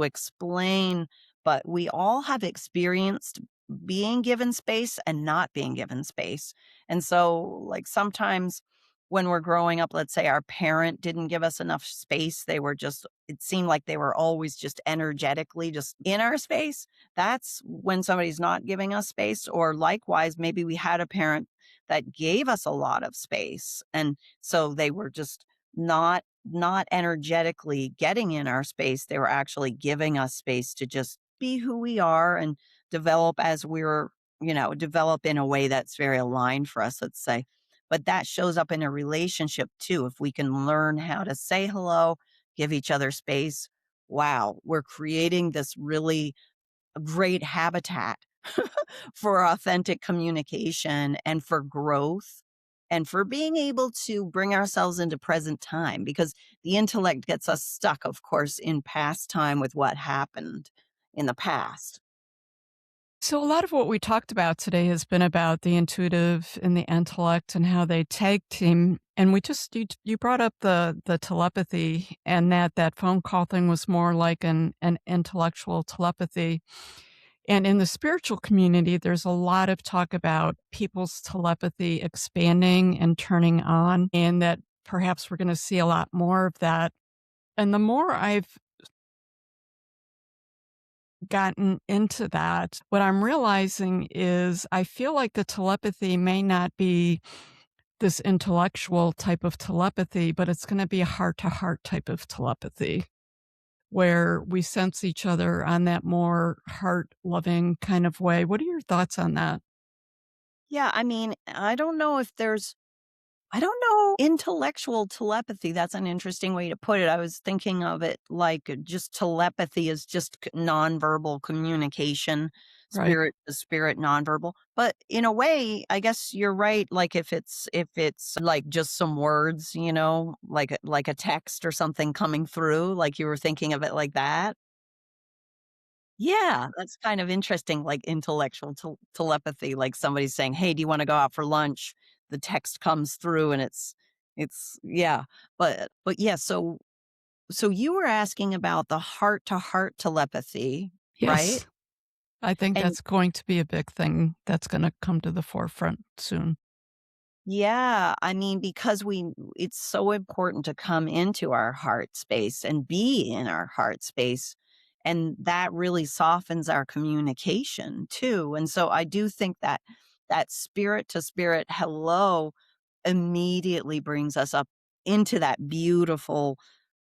explain, but we all have experienced being given space and not being given space. And so, like, sometimes when we're growing up, let's say our parent didn't give us enough space, it seemed like they were always just energetically just in our space. That's when somebody's not giving us space. Or likewise, maybe we had a parent that gave us a lot of space, and so they were just not energetically getting in our space. They were actually giving us space to just be who we are and develop as develop in a way that's very aligned for us, let's say. But that shows up in a relationship too. If we can learn how to say hello, give each other space, wow, we're creating this really great habitat for authentic communication, and for growth, and for being able to bring ourselves into present time, because the intellect gets us stuck, of course, in past time with what happened in the past. So a lot of what we talked about today has been about the intuitive and the intellect and how they tag team. And you brought up the telepathy, and that phone call thing was more like an intellectual telepathy. And in the spiritual community, there's a lot of talk about people's telepathy expanding and turning on, and that perhaps we're going to see a lot more of that. And the more I've gotten into that, what I'm realizing is I feel like the telepathy may not be this intellectual type of telepathy, but it's going to be a heart to heart type of telepathy. where we sense each other on that more heart loving kind of way. What are your thoughts on that? Yeah, I mean, I don't know if there's I don't know, intellectual telepathy, that's an interesting way to put it. I was thinking of it like just telepathy is just nonverbal communication, Right. spirit to spirit nonverbal. But in a way, I guess you're right. Like if it's like just some words, like a text or something coming through, like you were thinking of it like that. Yeah, that's kind of interesting, like intellectual telepathy, like somebody's saying, "Hey, do you wanna go out for lunch?" The text comes through and it's yeah, but yeah, so you were asking about the heart to heart telepathy, right? Yes. I think And that's going to be a big thing that's going to come to the forefront soon. yeah, I mean, because it's so important to come into our heart space and be in our heart space. And that really softens our communication too. And so I do think that that spirit to spirit hello immediately brings us up into that beautiful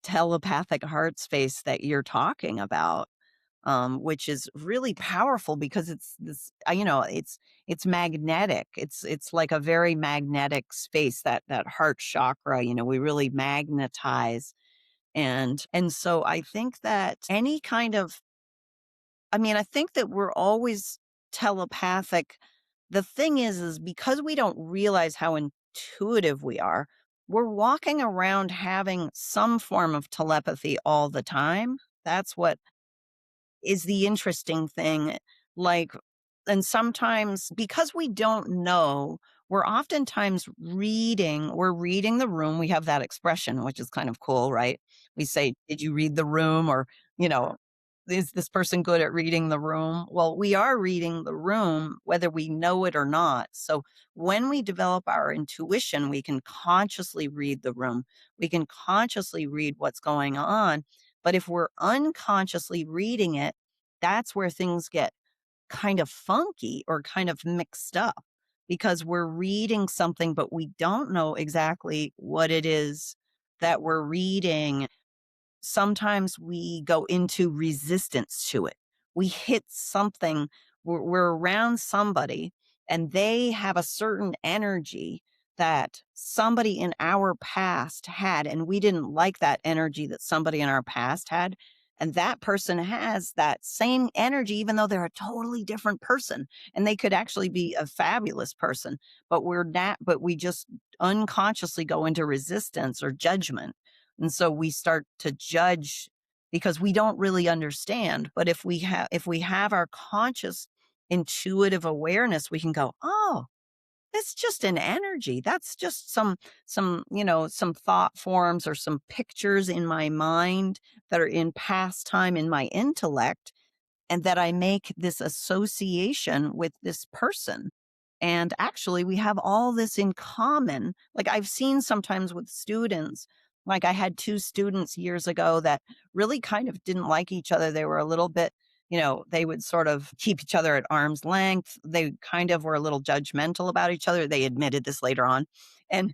telepathic heart space that you're talking about, which is really powerful because it's this, it's magnetic. It's like a very magnetic space, that heart chakra. We really magnetize, and so I think that any kind of, I mean, I think that we're always telepathic. The thing is because we don't realize how intuitive we are, we're walking around having some form of telepathy all the time. That's what is the interesting thing. Like, and sometimes because we don't know, we're oftentimes we're reading the room. We have that expression, which is kind of cool, right? We say, "Did you read the room?" Or, you know, "Is this person good at reading the room?" Well, we are reading the room, whether we know it or not. So when we develop our intuition, we can consciously read the room. We can consciously read what's going on. But if we're unconsciously reading it, that's where things get kind of funky or kind of mixed up because we're reading something, but we don't know exactly what it is that we're reading. Sometimes we go into resistance to it. We hit something, we're around somebody and they have a certain energy that somebody in our past had, and we didn't like that energy that somebody in our past had. And that person has that same energy, even though they're a totally different person. And they could actually be a fabulous person, but we're not, but we just unconsciously go into resistance or judgment, and so we start to judge because we don't really understand. But if we have our conscious intuitive awareness, we can go, "Oh, it's just an energy. That's just some thought forms or some pictures in my mind that are in past time in my intellect, and that I make this association with this person. And actually, we have all this in common." Like I've seen sometimes with students, like I had two students years ago that really kind of didn't like each other. They were a little bit, they would sort of keep each other at arm's length. They kind of were a little judgmental about each other. They admitted this later on. And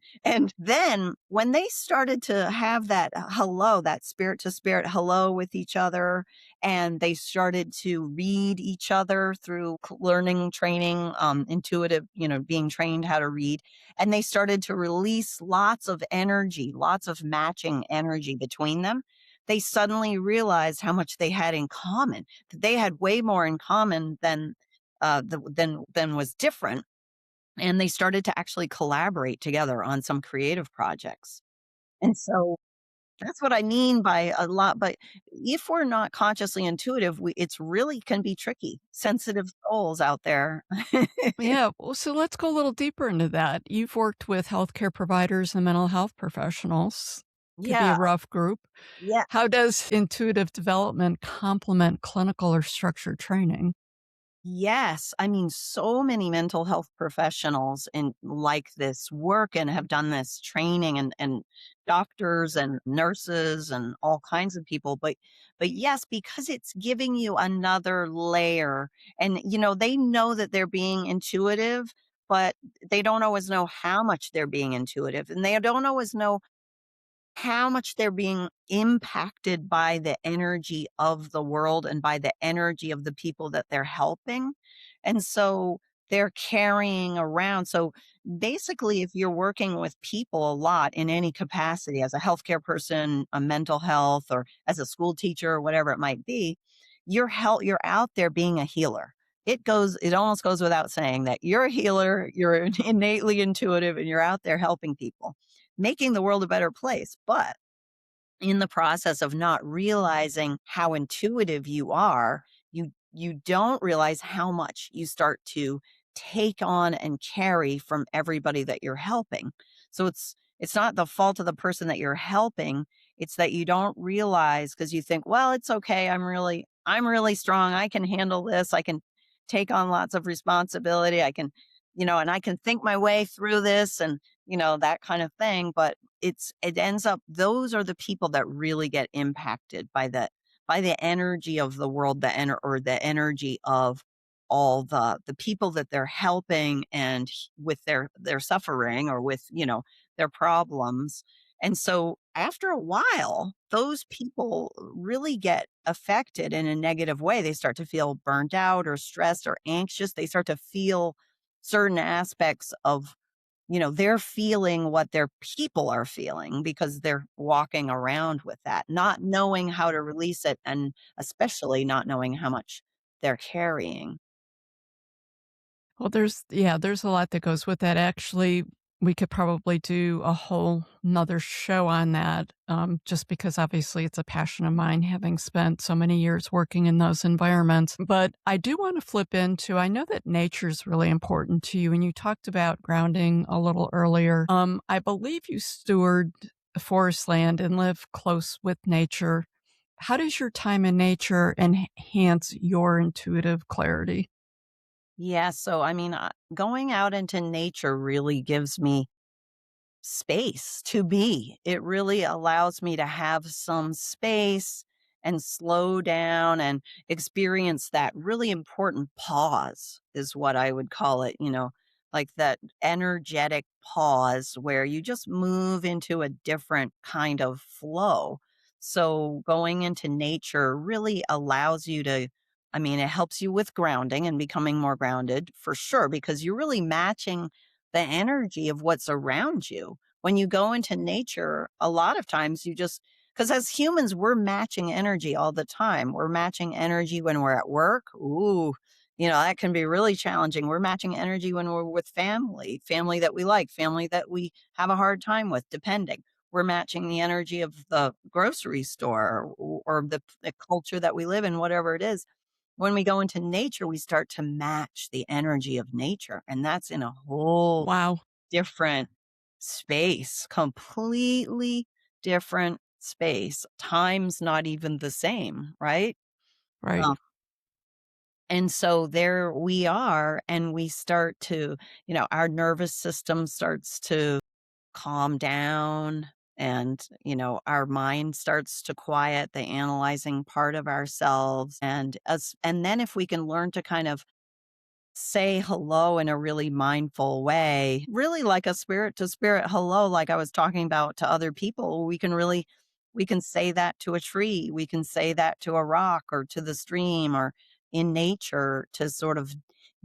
then when they started to have that hello, that spirit to spirit hello with each other, and they started to read each other through learning training, intuitive, being trained how to read, and they started to release lots of energy, lots of matching energy between them. They suddenly realized how much they had in common, that they had way more in common than was different, and they started to actually collaborate together on some creative projects. And so that's what I mean by a lot. But if we're not consciously intuitive, it's really can be tricky. Sensitive souls out there. Yeah. Well, so let's go a little deeper into that. You've worked with healthcare providers and mental health professionals. Could be Yeah. a rough group. Yeah. How does intuitive development complement clinical or structured training? Yes. I mean, so many mental health professionals and like this work and have done this training, and doctors and nurses and all kinds of people. But yes, because it's giving you another layer. And they know that they're being intuitive, but they don't always know how much they're being intuitive. And they don't always know how much they're being impacted by the energy of the world and by the energy of the people that they're helping. And so they're carrying around. So basically, if you're working with people a lot in any capacity, as a healthcare person, a mental health, or as a school teacher, or whatever it might be, you're out there being a healer. It almost goes without saying that you're a healer, you're innately intuitive, and you're out there helping people, making the world a better place. But in the process of not realizing how intuitive you are, you don't realize how much you start to take on and carry from everybody that you're helping. So it's not the fault of the person that you're helping. It's that you don't realize because you think, well, it's okay. I'm really strong. I can handle this. I can take on lots of responsibility. I can, and I can think my way through this and, that kind of thing. But it ends up those are the people that really get impacted by the energy of the world, or the energy of all the people that they're helping and with their suffering or with, their problems. And so after a while, those people really get affected in a negative way. They start to feel burnt out or stressed or anxious. They start to feel certain aspects of, they're feeling what their people are feeling because they're walking around with that, not knowing how to release it, and especially not knowing how much they're carrying. Well, there's a lot that goes with that. Actually, we could probably do a whole 'nother show on that, just because obviously it's a passion of mine, having spent so many years working in those environments. But I do want to flip into, I know that nature is really important to you, and you talked about grounding a little earlier. I believe you steward forest land and live close with nature. How does your time in nature enhance your intuitive clarity? Yeah. So, I mean, going out into nature really gives me space to be. It really allows me to have some space and slow down and experience that really important pause, is what I would call it, like that energetic pause where you just move into a different kind of flow. So going into nature really allows you to, I mean, it helps you with grounding and becoming more grounded for sure, because you're really matching the energy of what's around you. When you go into nature, a lot of times because as humans, we're matching energy all the time. We're matching energy when we're at work. Ooh, that can be really challenging. We're matching energy when we're with family that we like, family that we have a hard time with, depending. We're matching the energy of the grocery store or the culture that we live in, whatever it is. When we go into nature, we start to match the energy of nature. And that's in a whole Wow. different space, completely different space. Time's not even the same, right? Right. Um, and so there we are, and we start to, our nervous system starts to calm down, and, our mind starts to quiet the analyzing part of ourselves. And then if we can learn to kind of say hello in a really mindful way, really like a spirit to spirit hello, like I was talking about to other people. We can say that to a tree, we can say that to a rock or to the stream or in nature to sort of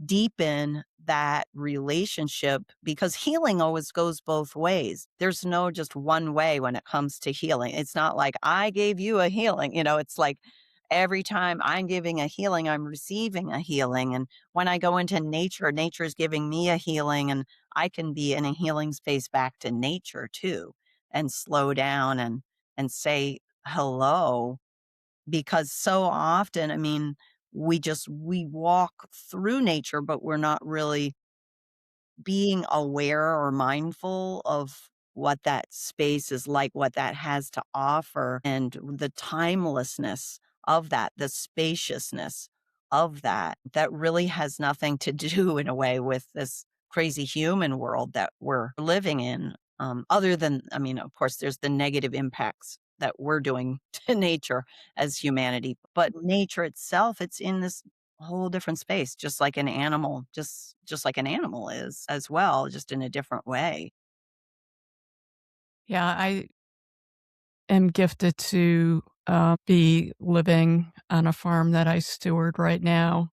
deepen that relationship, because healing always goes both ways. There's no just one way when it comes to healing. It's not like I gave you a healing, it's like every time I'm giving a healing, I'm receiving a healing. And when I go into nature, nature's giving me a healing, and I can be in a healing space back to nature too, and slow down and say hello. Because so often, I mean, we walk through nature, but we're not really being aware or mindful of what that space is like, what that has to offer, and the timelessness of that, the spaciousness of that really has nothing to do in a way with this crazy human world that we're living in. Other than, I mean, of course, there's the negative impacts that we're doing to nature as humanity, but nature itself, it's in this whole different space, just like an animal, just like an animal is as well, just in a different way. Yeah, am gifted to be living on a farm that I steward right now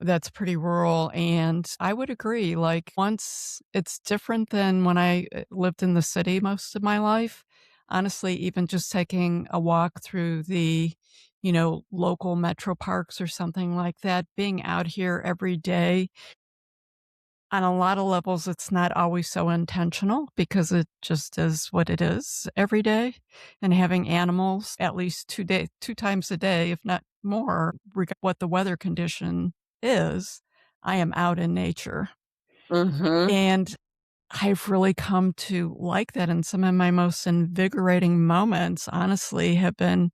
that's pretty rural. And I would agree, like, once it's different than when I lived in the city most of my life. Honestly, even just taking a walk through the, local metro parks or something like that, being out here every day, on a lot of levels, it's not always so intentional because it just is what it is every day. And having animals at least 2 times a day, if not more, what the weather condition is, I am out in nature. Mhm. And I've really come to like that. And some of my most invigorating moments, honestly, have been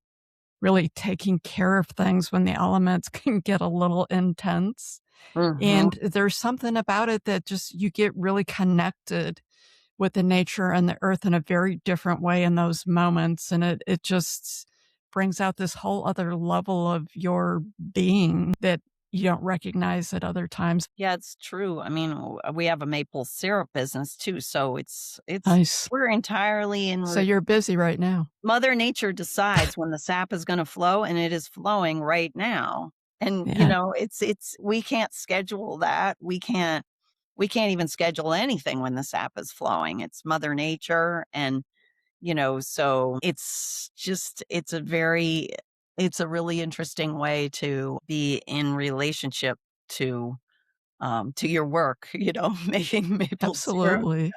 really taking care of things when the elements can get a little intense. Mhm. And there's something about it that just you get really connected with the nature and the earth in a very different way in those moments. And it just brings out this whole other level of your being that you don't recognize at other times. Yeah, it's true. I mean, we have a maple syrup business too, so it's Nice. we're entirely in So you're busy right now. Mother Nature decides when the sap is gonna flow, and it is flowing right now. And, Yeah, it's we can't schedule that. We can't even schedule anything when the sap is flowing. It's Mother Nature, and, so it's a really interesting way to be in relationship to your work, making maple syrup. absolutely.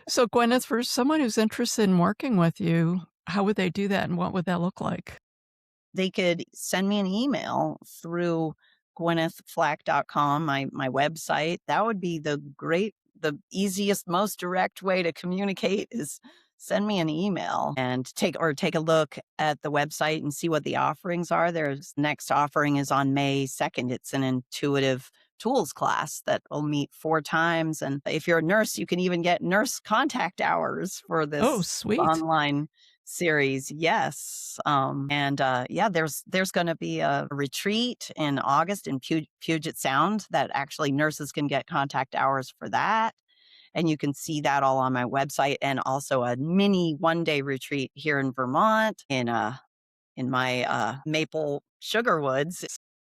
So Gwyneth, for someone who's interested in working with you, how would they do that and what would that look like? They could send me an email through gwynethflack.com, my website. That would be the easiest, most direct way to communicate is send me an email and take a look at the website and see what the offerings are. There's next offering is on May 2nd. It's an intuitive tools class that will meet 4 times. And if you're a nurse, you can even get nurse contact hours for Oh, this sweet. online series. Yes. Yeah, there's going to be a retreat in August in Puget Sound that actually nurses can get contact hours for that. And you can see that all on my website, and also a mini 1-day retreat here in Vermont in my maple sugar woods.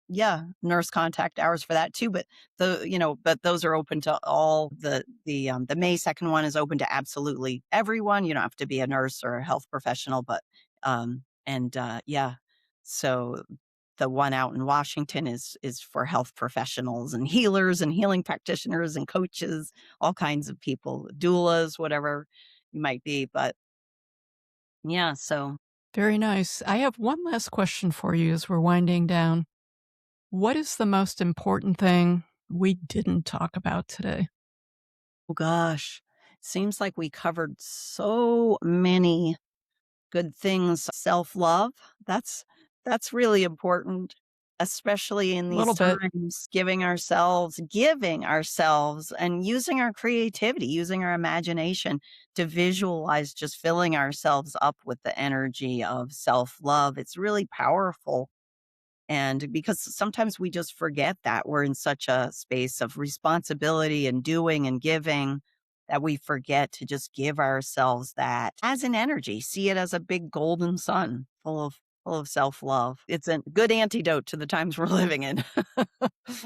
Yeah, nurse contact hours for that too, but those are open to all the May 2nd one is open to absolutely everyone. You don't have to be a nurse or a health professional, but yeah. So the one out in Washington is for health professionals and healers and healing practitioners and coaches, all kinds of people, doulas, whatever you might be. But yeah, so Very nice. I have one last question for you as we're winding down. What is the most important thing we didn't talk about today? oh gosh, seems like we covered so many good things. Self-love, that's really important, especially in A these little bit. times, giving ourselves and using our creativity, using our imagination to visualize just filling ourselves up with the energy of self-love. It's really powerful. And because sometimes we just forget that we're in such a space of responsibility and doing and giving that we forget to just give ourselves that as an energy, see it as a big golden sun full of self-love. It's a good antidote to the times we're living in.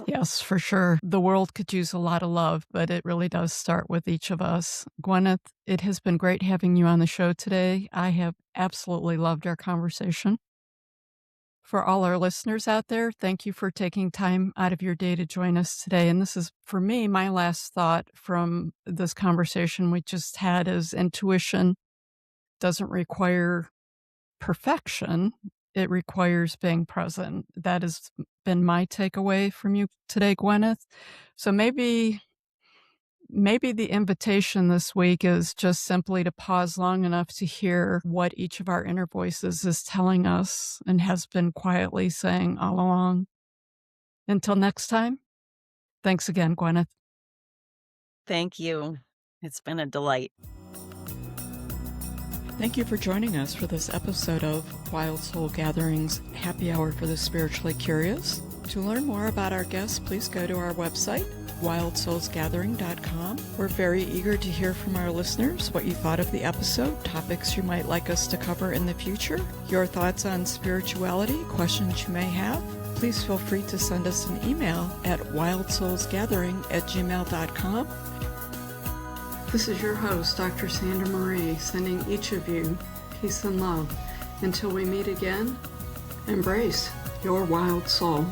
Yes, for sure. The world could use a lot of love, but it really does start with each of us. Gwyneth, it has been great having you on the show today. I have absolutely loved our conversation. For all our listeners out there, thank you for taking time out of your day to join us today. And this is, for me, my last thought from this conversation we just had is intuition doesn't require perfection. It requires being present. That has been my takeaway from you today, Gwyneth. So maybe the invitation this week is just simply to pause long enough to hear what each of our inner voices is telling us and has been quietly saying all along. Until next time, thanks again, Gwyneth. Thank you. It's been a delight. Thank you for joining us for this episode of Wild Soul Gatherings Happy Hour for the Spiritually Curious. To learn more about our guests, please go to our website, wildsoulsgathering.com. We're very eager to hear from our listeners what you thought of the episode, topics you might like us to cover in the future, your thoughts on spirituality, questions you may have. Please feel free to send us an email at wildsoulsgathering@gmail.com. This is your host, Dr. Sandra Marie, sending each of you peace and love. Until we meet again, embrace your wild soul.